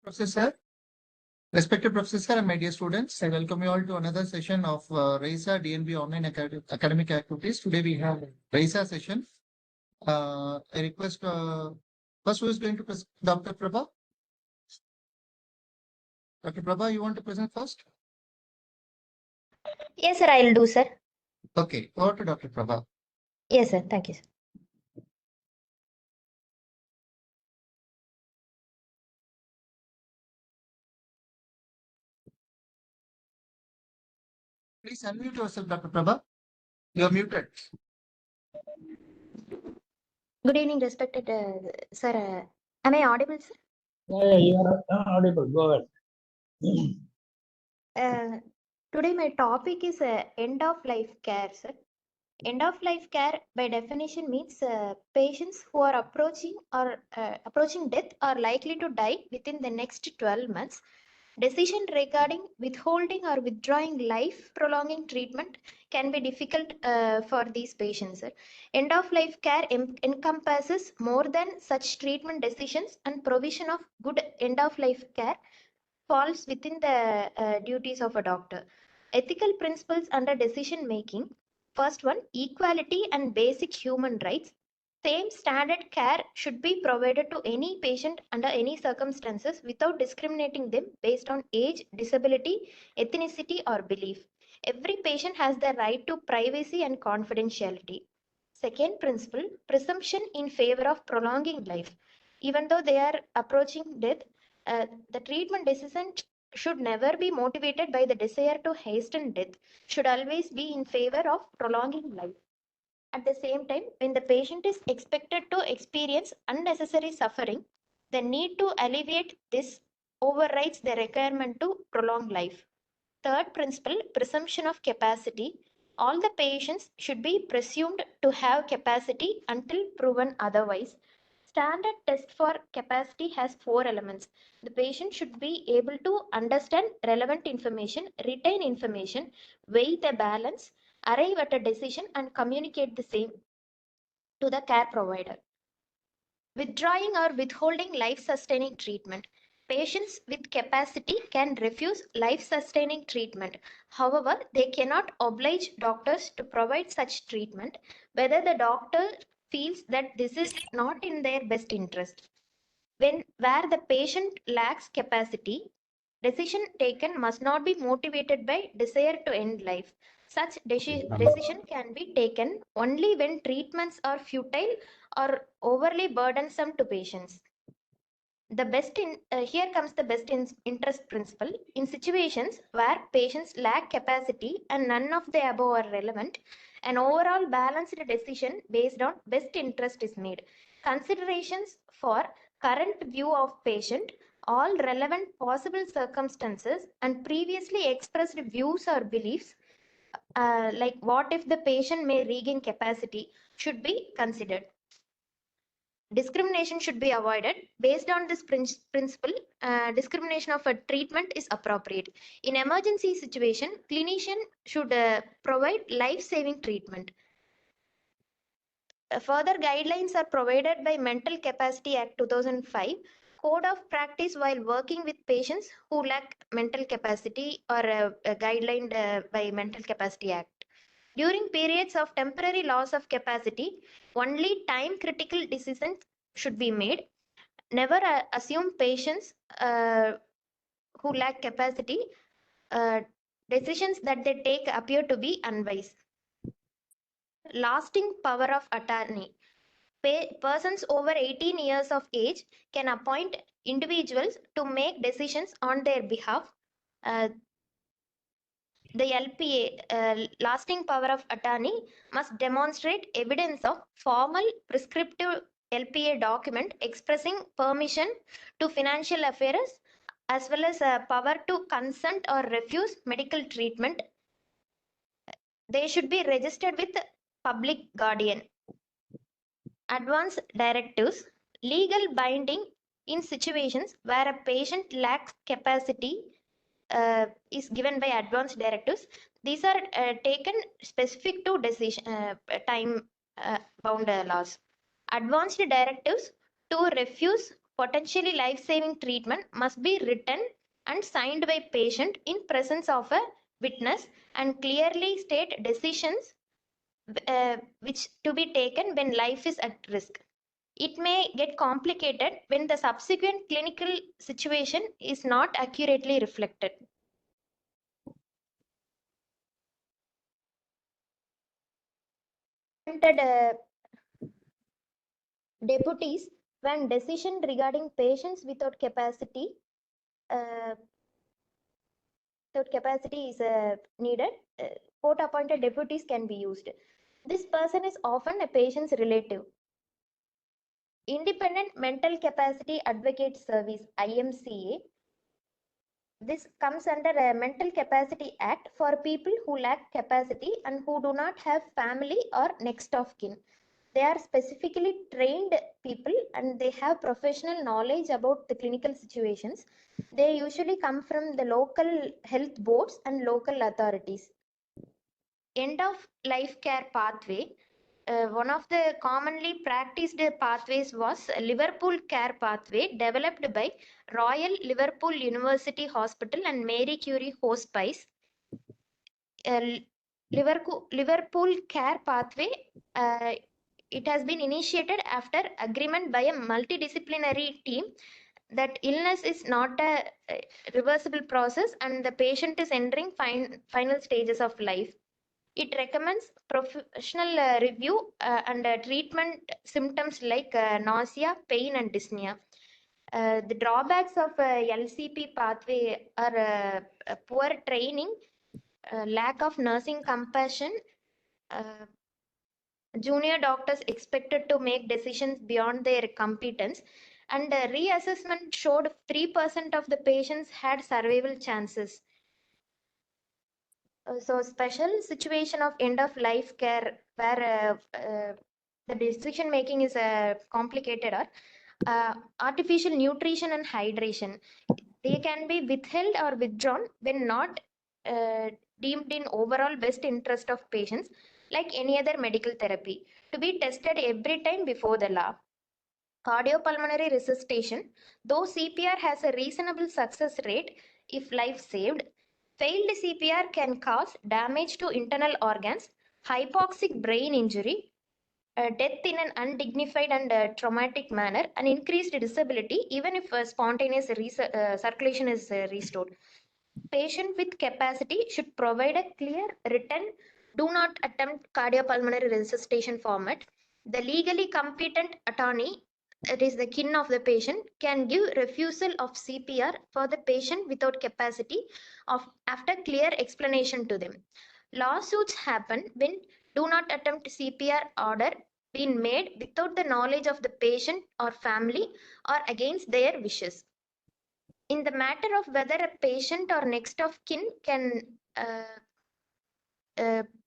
Professor, respected professor and my dear students, I welcome you all to another session of RAISA DNB online academic activities. Today we have RAISA session. I request first who is going to present? Dr. Praba. Dr. Praba, you want to present first? Yes, sir, I'll do, sir. Okay, over to Dr. Praba. Yes, sir. Thank you, sir. Please unmute yourself, Dr. Praba. You are muted. Good evening, respected sir. Am I audible, sir? Yeah, you are audible. Go ahead. Today my topic is end of life care, sir. End of life care by definition means patients who are approaching death are likely to die within the next 12 months. Decision regarding withholding or withdrawing life prolonging treatment can be difficult for these patients. End of life care encompasses more than such treatment decisions, and provision of good end of life care falls within the duties of a doctor. Ethical principles under decision making. First one, equality and basic human rights. Same standard care should be provided to any patient under any circumstances without discriminating them based on age, disability, ethnicity, or belief. Every patient has the right to privacy and confidentiality. Second principle, presumption in favor of prolonging life. Even though they are approaching death, the treatment decision should never be motivated by the desire to hasten death, should always be in favor of prolonging life. At the same time, when the patient is expected to experience unnecessary suffering, the need to alleviate this overrides the requirement to prolong life. Third principle, presumption of capacity. All the patients should be presumed to have capacity until proven otherwise. Standard test for capacity has four elements. The patient should be able to understand relevant information, retain information, weigh the balance, arrive at a decision, and communicate the same to the care provider. Withdrawing or withholding life-sustaining treatment. Patients with capacity can refuse life-sustaining treatment. However, they cannot oblige doctors to provide such treatment, whether the doctor feels that this is not in their best interest. Where the patient lacks capacity, decision taken must not be motivated by desire to end life. Such decision can be taken only when treatments are futile or overly burdensome to patients. Here comes the interest principle. In situations where patients lack capacity and none of the above are relevant, an overall balanced decision based on best interest is made. Considerations for current view of patient, all relevant possible circumstances, and previously expressed views or beliefs, like what if the patient may regain capacity, should be considered. Discrimination should be avoided. Based on this principle, discrimination of a treatment is appropriate. In emergency situation, clinician should provide life-saving treatment. Further guidelines are provided by Mental Capacity Act 2005, Code of Practice while working with patients who lack mental capacity, or a guideline by Mental Capacity Act. During periods of temporary loss of capacity, only time critical decisions should be made. Never assume patients who lack capacity. Decisions that they take appear to be unwise. Lasting power of attorney. Persons over 18 years of age can appoint individuals to make decisions on their behalf. The LPA, lasting power of attorney, must demonstrate evidence of formal prescriptive LPA document expressing permission to financial affairs, as well as power to consent or refuse medical treatment. They should be registered with public guardian. Advance directives. Legal binding in situations where a patient lacks capacity is given by advance directives. These are taken specific to decision time bound laws. Advanced directives to refuse potentially life-saving treatment must be written and signed by patient in presence of a witness and clearly state decisions which to be taken when life is at risk. It may get complicated when the subsequent clinical situation is not accurately reflected. Deputies, when decision regarding patients uh, without capacity is needed, court-appointed deputies can be used. This person is often a patient's relative. Independent Mental Capacity Advocate Service (IMCA). This comes under a Mental Capacity Act for people who lack capacity and who do not have family or next of kin. They are specifically trained people and they have professional knowledge about the clinical situations. They usually come from the local health boards and local authorities. End of life care pathway. One of the commonly practiced pathways was Liverpool Care Pathway, developed by Royal Liverpool University Hospital and Marie Curie Hospice. Liverpool Care Pathway, it has been initiated after agreement by a multidisciplinary team that illness is not a reversible process and the patient is entering final stages of life. It recommends professional review and treatment symptoms like nausea, pain, and dyspnea. The drawbacks of LCP pathway are poor training, lack of nursing compassion, uh, junior doctors expected to make decisions beyond their competence, and reassessment showed 3% of the patients had survival chances. So special situation of end of life care where the decision making is complicated or artificial nutrition and hydration. They can be withheld or withdrawn when not deemed in overall best interest of patients, like any other medical therapy, to be tested every time before the law. Cardiopulmonary resuscitation, though CPR has a reasonable success rate if life saved, failed CPR can cause damage to internal organs, hypoxic brain injury, death in an undignified and traumatic manner, and increased disability even if spontaneous circulation is restored. Patient with capacity should provide a clear written do not attempt cardiopulmonary resuscitation format. The legally competent attorney, it is the kin of the patient, can give refusal of CPR for the patient without capacity after clear explanation to them. Lawsuits happen when do not attempt CPR order been made without the knowledge of the patient or family or against their wishes. In the matter of whether a patient or next of kin can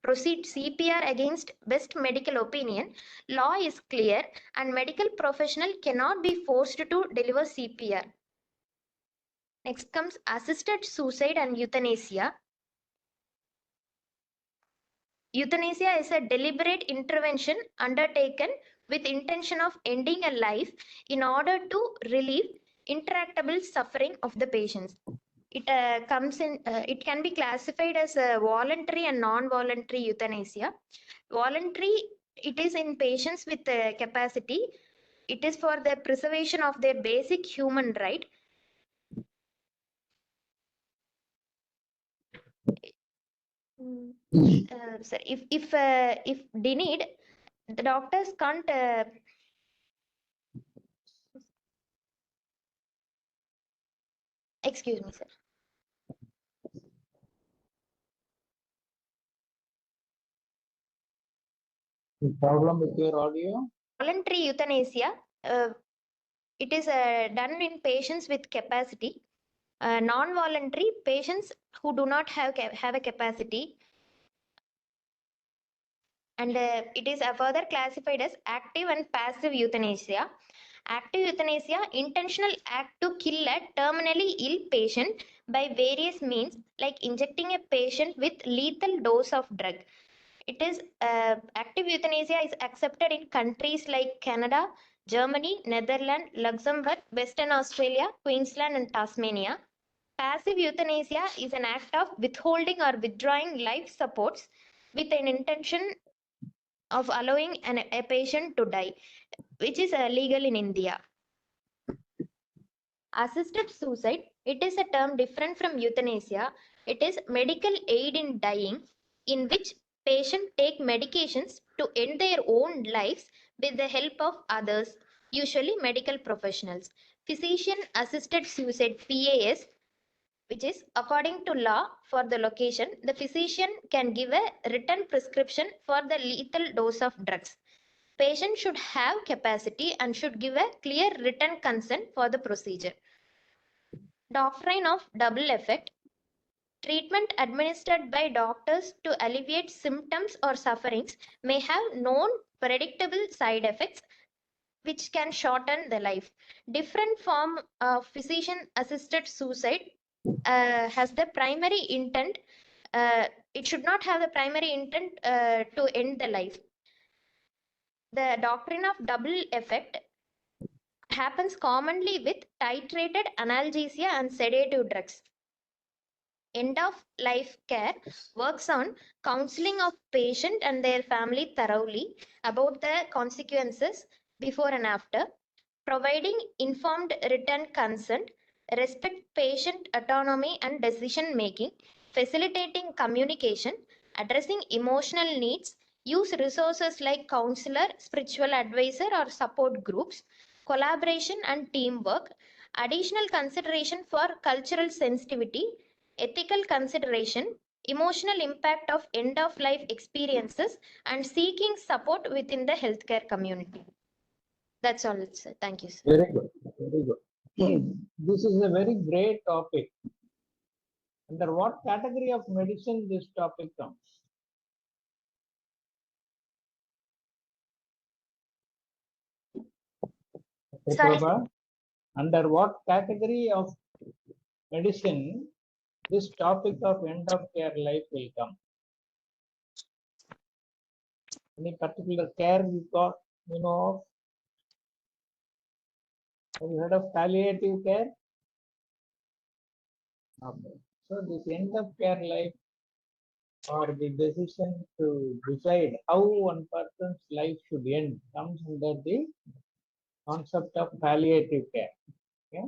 proceed CPR against best medical opinion, law is clear and medical professional cannot be forced to deliver CPR. Next comes assisted suicide and euthanasia. Euthanasia is a deliberate intervention undertaken with intention of ending a life in order to relieve intractable suffering of the patients. It it can be classified as a voluntary and non-voluntary euthanasia. Voluntary, it is in patients with capacity. It is for the preservation of their basic human right. Sir, if denied, the doctors can't. Excuse me, sir. The problem with your audio? Voluntary euthanasia, it is done in patients with capacity. Non-voluntary, patients who do not have a capacity, and it is further classified as active and passive euthanasia. Active euthanasia, intentional act to kill a terminally ill patient by various means, like injecting a patient with lethal dose of drug. It is active euthanasia is accepted in countries like Canada, Germany, Netherlands, Luxembourg, Western Australia, Queensland, and Tasmania. Passive euthanasia is an act of withholding or withdrawing life supports with an intention of allowing a patient to die, which is legal in India. Assisted suicide, it is a term different from euthanasia. It is medical aid in dying, in which patients take medications to end their own lives with the help of others, usually medical professionals. Physician assisted suicide, PAS, which is according to law for the location, the physician can give a written prescription for the lethal dose of drugs. Patient should have capacity and should give a clear written consent for the procedure. Doctrine of double effect. Treatment administered by doctors to alleviate symptoms or sufferings may have known predictable side effects which can shorten the life. Different form of physician assisted suicide has the primary intent. It should not have the primary intent to end the life. The doctrine of double effect happens commonly with titrated analgesia and sedative drugs. End of life care works on counseling of patient and their family thoroughly about the consequences before and after, providing informed written consent, respect patient autonomy and decision making, facilitating communication, addressing emotional needs, use resources like counselor, spiritual advisor or support groups, collaboration and teamwork, additional consideration for cultural sensitivity, ethical consideration, emotional impact of end of life experiences, and seeking support within the healthcare community. That's all, sir. Thank you, sir. Very good. Very good. This is a very great topic. Under what category of medicine this topic comes? Okay, Sorry, Praba, under what category of medicine this topic of end of care life will come? Any particular care you got, you know of? Have you heard of palliative care? Okay. So this end of care life or the decision to decide how one person's life should end comes under the concept of palliative care. Okay?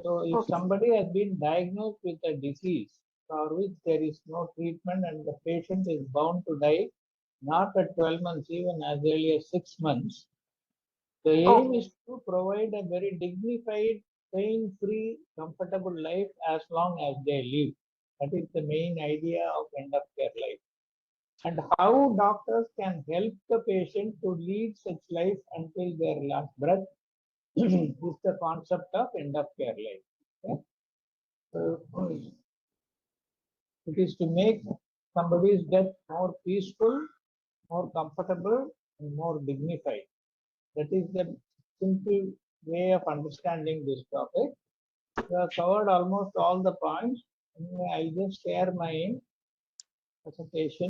So if okay. somebody has been diagnosed with a disease for which there is no treatment and the patient is bound to die, not at 12 months, even as early as 6 months, the aim is to provide a very dignified, pain-free, comfortable life as long as they live. That is the main idea of end of care life. And how doctors can help the patient to lead such life until their last breath is the concept of end of care life. Okay? So, it is to make somebody's death more peaceful, more comfortable, and more dignified. That is the simple way of understanding this topic. We have covered almost all the points. Anyway, I just share my presentation.